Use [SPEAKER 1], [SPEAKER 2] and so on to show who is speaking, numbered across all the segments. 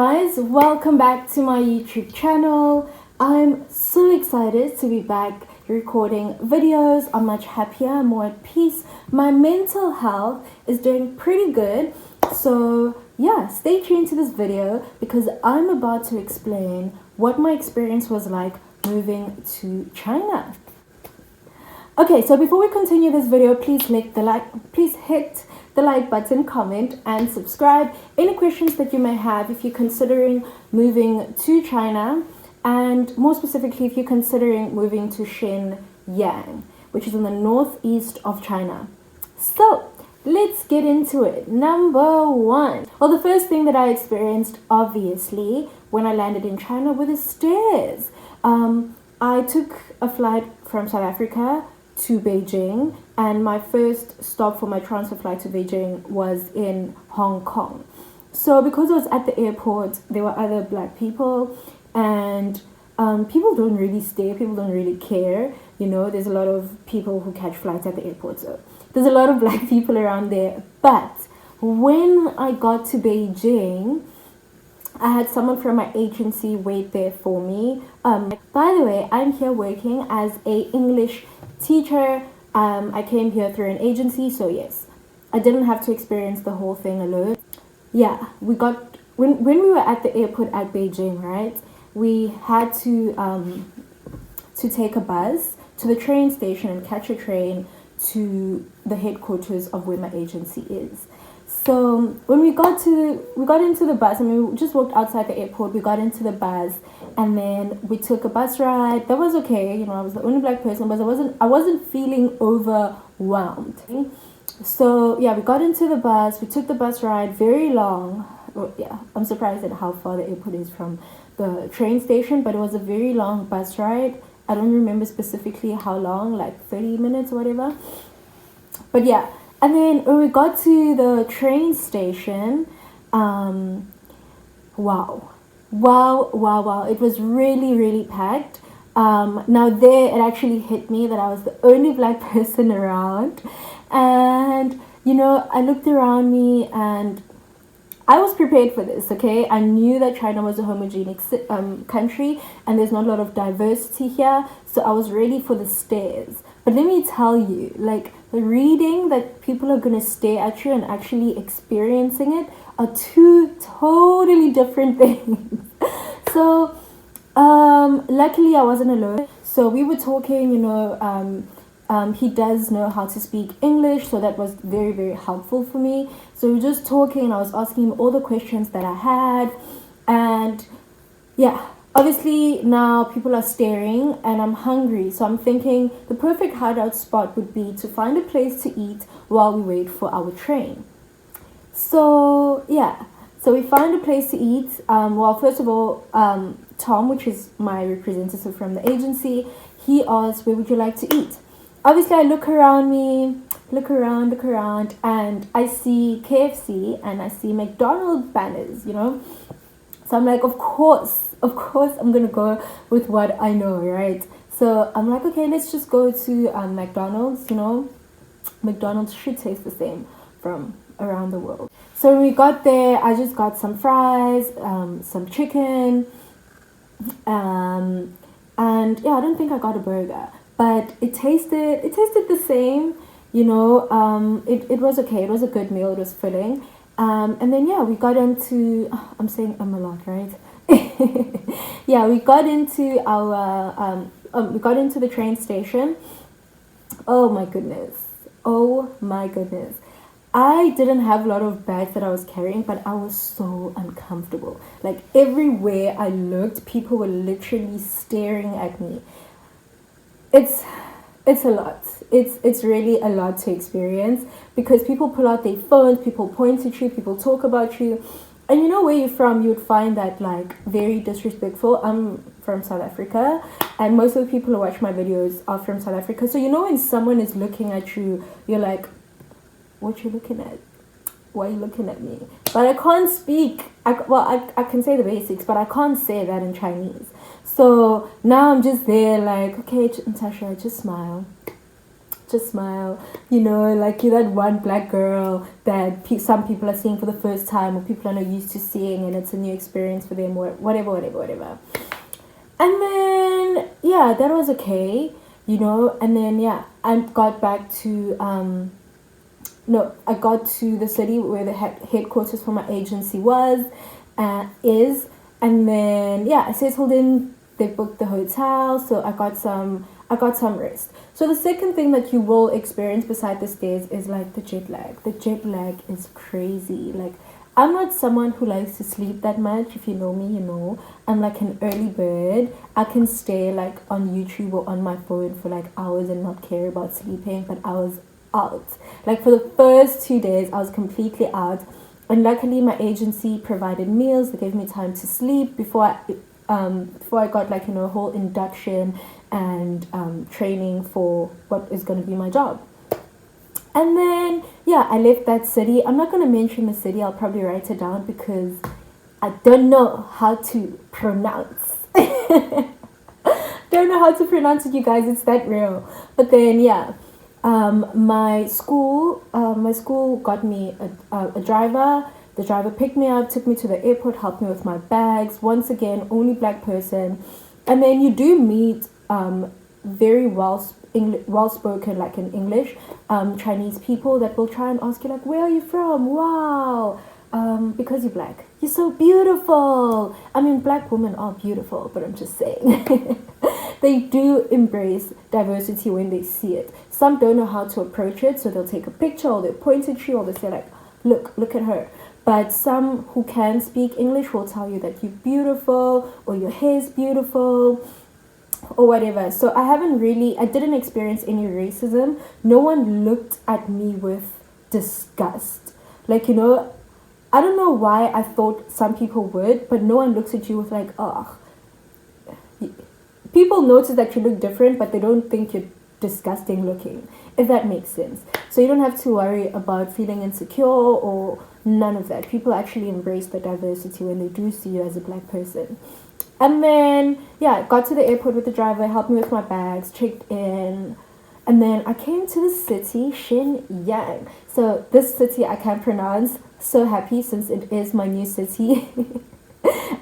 [SPEAKER 1] guys, welcome back to my YouTube channel. I'm so excited to be back recording videos. I'm much happier, more at peace. My mental health is doing pretty good. So yeah, stay tuned to this video because I'm about to explain what my experience was like moving to China. Okay, so before we continue this video, please hit the like button, comment and subscribe. Any questions that you may have if you're considering moving to China, and more specifically if you're considering moving to Shenyang, which is in the northeast of China. So let's get into it. Number one. Well, the first thing that I experienced, obviously, when I landed in China were the stairs. I took a flight from South Africa to Beijing, and my first stop for my transfer flight to Beijing was in Hong Kong. So because I was at the airport, there were other black people, and people don't really stare, people don't really care. You know, there's a lot of people who catch flights at the airport, so there's a lot of black people around there. But when I got to Beijing, I had someone from my agency wait there for me. By the way, I'm here working as a English teacher. I came here through an agency, so yes, I didn't have to experience the whole thing alone. Yeah, when we were at the airport at Beijing, right, we had to take a bus to the train station and catch a train to the headquarters of where my agency is. So when we got into the bus, and we just walked outside the airport, we got into the bus, and then we took a bus ride. That was okay, you know, I was the only black person, but I wasn't feeling overwhelmed. So yeah, we got into the bus, we took the bus ride, very long. Well, yeah, I'm surprised at how far the airport is from the train station, but it was a very long bus ride. I don't remember specifically how long, like 30 minutes or whatever. But yeah. And then when we got to the train station, wow. It was really, really packed. Now there, it actually hit me that I was the only black person around. And, you know, I looked around me and I was prepared for this, okay? I knew that China was a homogeneous country and there's not a lot of diversity here. So I was ready for the stares. But let me tell you, like, reading that people are going to stare at you and actually experiencing it are two totally different things. So, luckily I wasn't alone. So we were talking, you know, he does know how to speak English, so that was very, very helpful for me. So we were just talking, and I was asking him all the questions that I had, and yeah. Obviously, now people are staring and I'm hungry. So I'm thinking the perfect hideout spot would be to find a place to eat while we wait for our train. So, yeah. So we found a place to eat. Well, first of all, Tom, which is my representative from the agency, he asked, where would you like to eat? Obviously, I look around, and I see KFC and I see McDonald's banners, you know. So I'm like, of course I'm gonna go with what I know, right? So I'm like, okay, let's just go to McDonald's. You know, McDonald's should taste the same from around the world. So when we got there, I just got some fries, some chicken, and yeah, I don't think I got a burger, but it tasted the same. You know, it was okay. It was a good meal. It was filling. And then yeah, we got into, I'm saying a lot, right? Yeah, we got into the train station. Oh my goodness. I didn't have a lot of bags that I was carrying, but I was so uncomfortable. Like everywhere I looked, people were literally staring at me. It's a lot. It's really a lot to experience because people pull out their phones, people point at you, people talk about you. And you know where you're from, you would find that like very disrespectful. I'm from South Africa, and most of the people who watch my videos are from South Africa. So you know when someone is looking at you, you're like, what you looking at? Why are you looking at me? But I can't speak. I can say the basics, but I can't say that in Chinese. So now I'm just there like, okay, Natasha, just smile. just smile. You know, like you're that one black girl that some people are seeing for the first time, or people are not used to seeing, and it's a new experience for them, or whatever. And then yeah, that was okay, you know. And then yeah, I got back to no, I got to the city where the headquarters for my agency is, and then yeah, I settled in. They booked the hotel, so I got some rest. So the second thing that you will experience beside the stairs is like the jet lag. The jet lag is crazy. Like, I'm not someone who likes to sleep that much. If you know me, you know. I'm like an early bird. I can stay like on YouTube or on my phone for like hours and not care about sleeping, but I was out. Like for the first 2 days, I was completely out. And luckily, my agency provided meals. They gave me time to sleep before I got like, you know, a whole induction and training for what is going to be my job. And then yeah, I left that city. I'm not going to mention the city. I'll probably write it down because I don't know how to pronounce. Don't know how to pronounce it, you guys. It's that real. But then yeah, my school got me a driver. The driver picked me up, took me to the airport, helped me with my bags. Once again, only black person. And then you do meet very well spoken, like in English, Chinese people that will try and ask you like, where are you from? Wow. Because you're black, you're so beautiful. I mean, black women are beautiful, but I'm just saying. They do embrace diversity when they see it. Some don't know how to approach it, so they'll take a picture or they'll point at you or they'll say like, look at her. But some who can speak English will tell you that you're beautiful or your hair is beautiful or whatever. So I didn't experience any racism. No one looked at me with disgust. Like, you know, I don't know why I thought some people would, but no one looks at you with like, oh. People notice that you look different, but they don't think you're disgusting looking, if that makes sense. So you don't have to worry about feeling insecure or none of that. People actually embrace the diversity when they do see you as a black person. And then yeah, got to the airport with the driver, helped me with my bags, checked in, and then I came to the city, Shenyang. So this city I can't pronounce. So happy since it is my new city.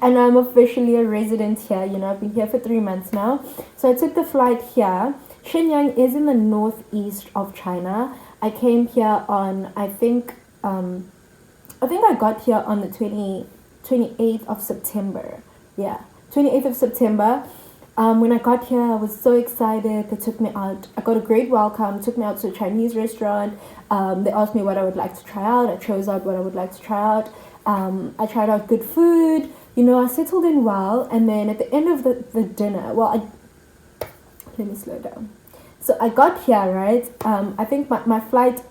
[SPEAKER 1] And I'm officially a resident here. You know, I've been here for 3 months now. So I took the flight here. Shenyang is in the northeast of China. I came here on, I think I got here on the 28th of September. Yeah, 28th of September. When I got here, I was so excited. They took me out. I got a great welcome. Took me out to a Chinese restaurant. They asked me what I would like to try out. I chose out what I would like to try out. I tried out good food. You know, I settled in well. And then at the end of the dinner, let me slow down. So I got here, right? I think my flight,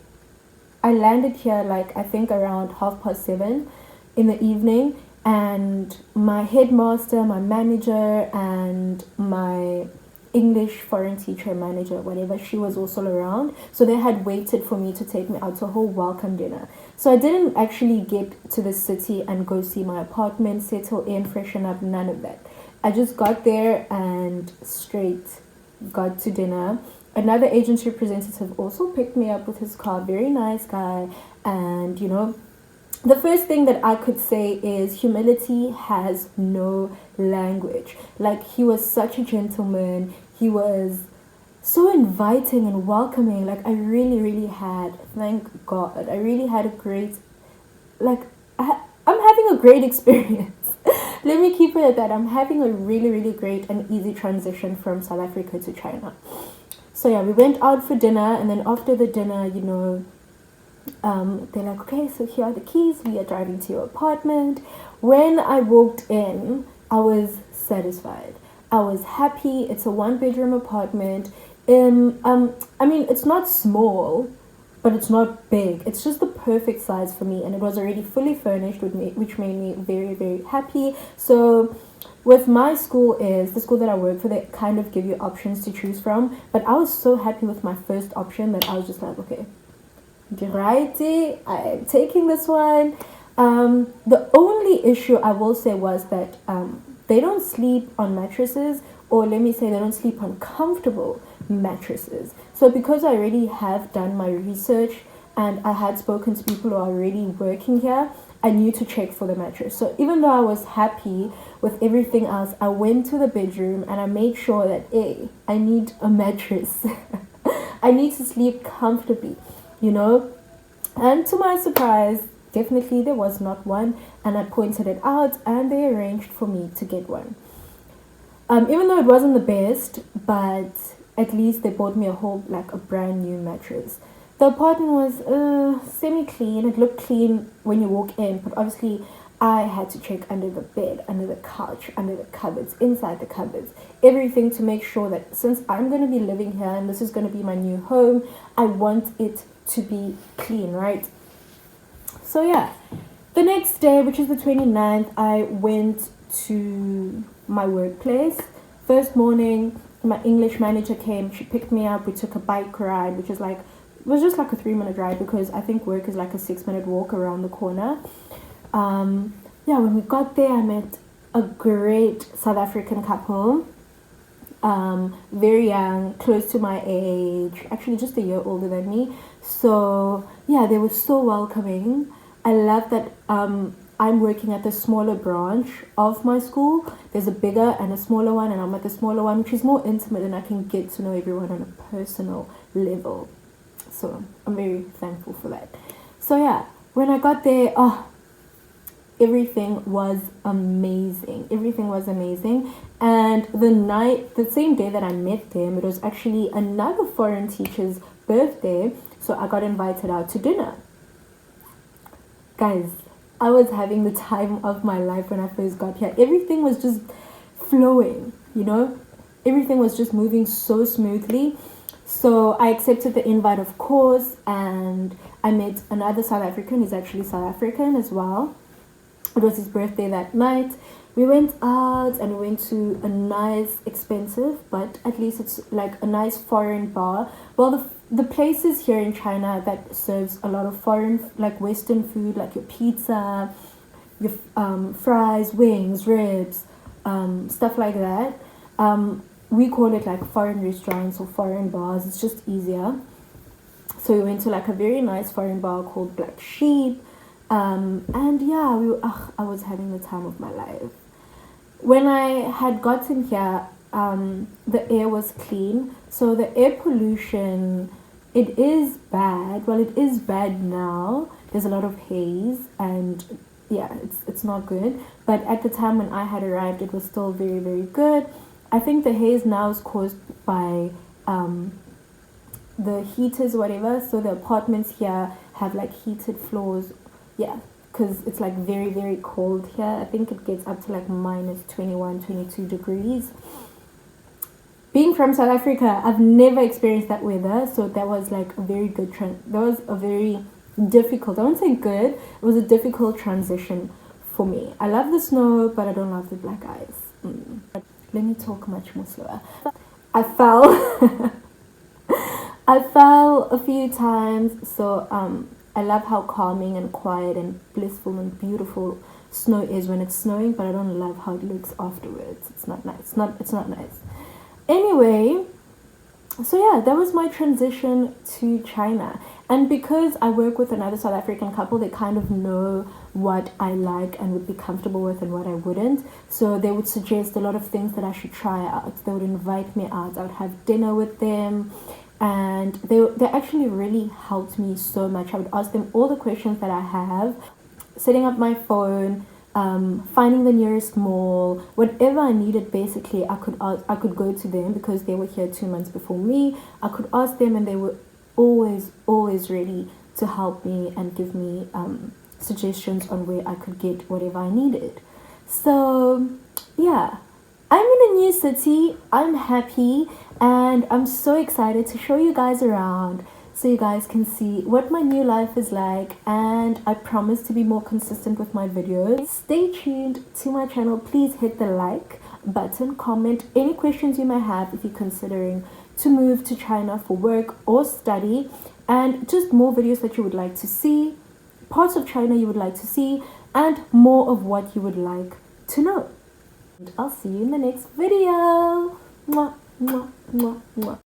[SPEAKER 1] I landed here like, I think around 7:30 in the evening. And my headmaster, my manager, and my English foreign teacher, manager, whatever, she was also around. So they had waited for me to take me out to a whole welcome dinner. So I didn't actually get to the city and go see my apartment, settle in, freshen up, none of that. I just got there and straight got to dinner. Another agency representative also picked me up with his car, very nice guy. And, you know, the first thing that I could say is humility has no language. Like, he was such a gentleman. He was so inviting and welcoming. Like, I really had, thank God, I really had a great, like, I'm having a great experience. Let me keep it at that. I'm having a really great and easy transition from South Africa to China. So yeah, we went out for dinner, and then after the dinner, you know, they're like, okay, so here are the keys. We are driving to your apartment. When I walked in, I was satisfied. I was happy. It's a 1-bedroom apartment. I mean, it's not small, but it's not big. It's just the perfect size for me, and it was already fully furnished, which made me very happy. So with my school, is the school that I work for, they kind of give you options to choose from, but I was so happy with my first option that I was just like, okay, righty, I am taking this one. The only issue I will say was that they don't sleep on mattresses, or let me say, they don't sleep on comfortable mattresses. So because I already have done my research and I had spoken to people who are already working here, I knew to check for the mattress. So even though I was happy with everything else, I went to the bedroom and I made sure that, hey, I need a mattress. I need to sleep comfortably, you know. And to my surprise, definitely there was not one, and I pointed it out and they arranged for me to get one. Even though it wasn't the best, but at least they bought me a brand new mattress. The apartment was semi-clean. It looked clean when you walk in, but obviously I had to check under the bed, under the couch, under the cupboards, inside the cupboards, everything to make sure that since I'm going to be living here and this is going to be my new home, I want it to be clean, right? So yeah, the next day, which is the 29th, I went to my workplace. First morning, my English manager came. She picked me up. We took a bike ride, which is like, it was just like a 3-minute ride because I think work is like a 6-minute walk around the corner. Yeah, when we got there, I met a great South African couple. Very young, close to my age, actually just a year older than me. So yeah, they were so welcoming. I love that I'm working at the smaller branch of my school. There's a bigger and a smaller one, and I'm at the smaller one, which is more intimate, and I can get to know everyone on a personal level. So I'm very thankful for that. So yeah, when I got there, everything was amazing. Everything was amazing. And the same day that I met them, it was actually another foreign teacher's birthday. So I got invited out to dinner. Guys, I was having the time of my life when I first got here. Everything was just flowing, you know? Everything was just moving so smoothly. So I accepted the invite, of course, and I met another South African. He's actually South African as well. It was his birthday that night. We went out and we went to a nice, expensive, but at least it's like a nice foreign bar. Well, the places here in China that serves a lot of foreign, like Western food, like your pizza, your fries, wings, ribs, stuff like that. We call it like foreign restaurants or foreign bars. It's just easier. So we went to like a very nice foreign bar called Black Sheep. And yeah, I was having the time of my life. When I had gotten here, the air was clean. So the air pollution, it is bad. Well, it is bad now. There's a lot of haze and yeah, it's not good. But at the time when I had arrived, it was still very, very good. I think the haze now is caused by the heaters or whatever. So the apartments here have like heated floors. Yeah, because it's like very, very cold here. I think it gets up to like minus 21, 22 degrees. Being from South Africa, I've never experienced that weather. So that was like a very good that was a very difficult, I won't say good, it was a difficult transition for me. I love the snow, but I don't love the black ice. Let me talk much more slower. I fell. I fell a few times. So I love how calming and quiet and blissful and beautiful snow is when it's snowing, but I don't love how it looks afterwards. It's not nice. It's not nice. Anyway, so yeah, that was my transition to China. And because I work with another South African couple, they kind of know what I like and would be comfortable with and what I wouldn't. So they would suggest a lot of things that I should try out. They would invite me out. I would have dinner with them. And they actually really helped me so much. I would ask them all the questions that I have, setting up my phone, finding the nearest mall, whatever I needed. Basically, I could go to them because they were here 2 months before me. I could ask them, and they were always ready to help me and give me suggestions on where I could get whatever I needed. So yeah, I'm in a new city. I'm happy. And I'm so excited to show you guys around so you guys can see what my new life is like, and I promise to be more consistent with my videos. Stay tuned to my channel. Please hit the like button, comment any questions you may have if you're considering to move to China for work or study, and just more videos that you would like to see, parts of China you would like to see, and more of what you would like to know. And I'll see you in the next video. Mwah, mwah, mwah, mwah.